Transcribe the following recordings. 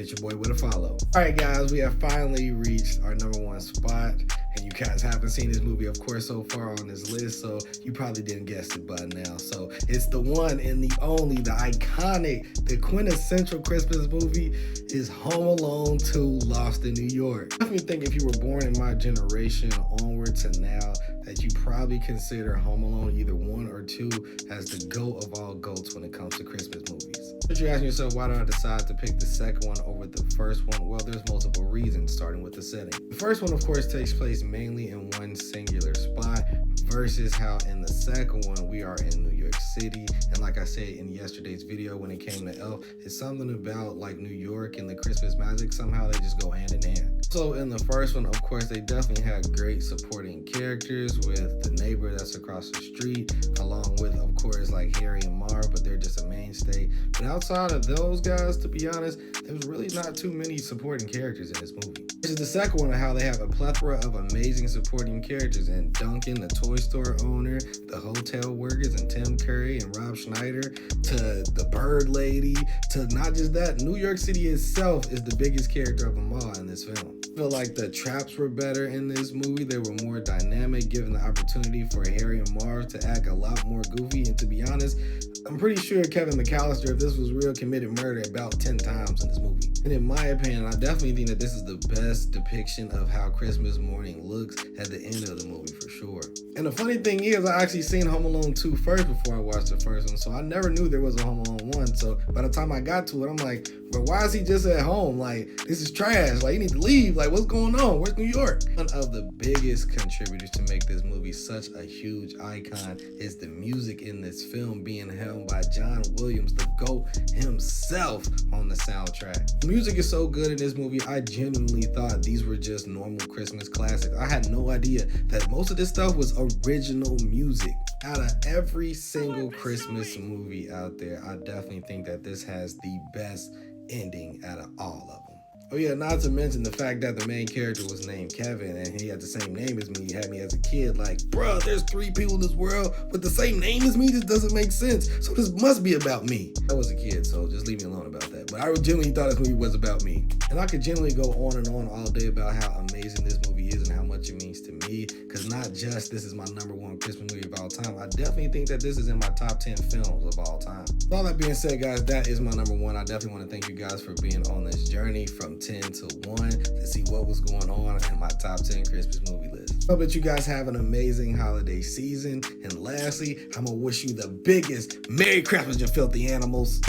Hit your boy with a follow. All right, guys, we have finally reached our #1 spot. And you guys haven't seen this movie, of course, so far on this list, so you probably didn't guess it by now. So it's the one and the only, the iconic, the quintessential Christmas movie is Home Alone 2 Lost in New York. I definitely think if you were born in my generation onward to now, that you probably consider Home Alone either 1 or 2 as the GOAT of all GOATs when it comes to Christmas movies. But you're asking yourself, why did I decide to pick the second one over the first one? Well, there's multiple reasons, starting with the setting. The first one, of course, takes place mainly in one singular spot versus how in the second one we are in New York City. And like I said in yesterday's video when it came to Elf, it's something about like New York and the Christmas magic, somehow they just go hand in hand. So in the first one, of course, they definitely had great supporting characters with the neighbor that's across the street, along with, of course, like Harry and Marv, but they're just a mainstay. But outside of those guys, to be honest, there's really not too many supporting characters in this movie. This is the second one of how they have a plethora of amazing supporting characters, and Duncan, the toy store owner, the hotel workers, and Tim Curry and Rob Schneider, to the bird lady, to not just that, New York City itself is the biggest character of them all in this film. I feel like the traps were better in this movie. They were more dynamic, given the opportunity for Harry and Marv to act a lot more goofy. And to be honest, I'm pretty sure Kevin McAllister, if this was real, committed murder about 10 times in this movie. And in my opinion, I definitely think that this is the best depiction of how Christmas morning looks at the end of the movie for sure. And the funny thing is, I actually seen Home Alone 2 first before I watched the first one, so I never knew there was a Home Alone 1. So by the time I got to it, I'm like, but why is he just at home? Like, this is trash. Like, you need to leave. Like, what's going on? Where's New York? One of the biggest contributors to make this movie such a huge icon is the music in this film being held by John Williams, the GOAT himself, on the soundtrack. The music is so good in this movie, I genuinely thought these were just normal Christmas classics. I had no idea that most of this stuff was original music. Out of every single Christmas movie out there, I definitely think that this has the best ending out of all of them. Oh yeah, not to mention the fact that the main character was named Kevin and he had the same name as me. He had me as a kid like, bruh, there's 3 people in this world with the same name as me? This doesn't make sense. So this must be about me. I was a kid, so just leave me alone about that. But I genuinely thought this movie was about me. And I could genuinely go on and on all day about how amazing this movie is and how much it means to me. Because not just this is my #1 Christmas movie of all time, I definitely think that this is in my top 10 films of all time. With all that being said, guys, that is my #1. I definitely want to thank you guys for being on this journey from 10 to 1 to see what was going on in my top 10 Christmas movie list. Hope that you guys have an amazing holiday season. And lastly, I'm gonna wish you the biggest Merry Christmas, you filthy animals.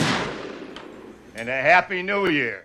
And a Happy New Year.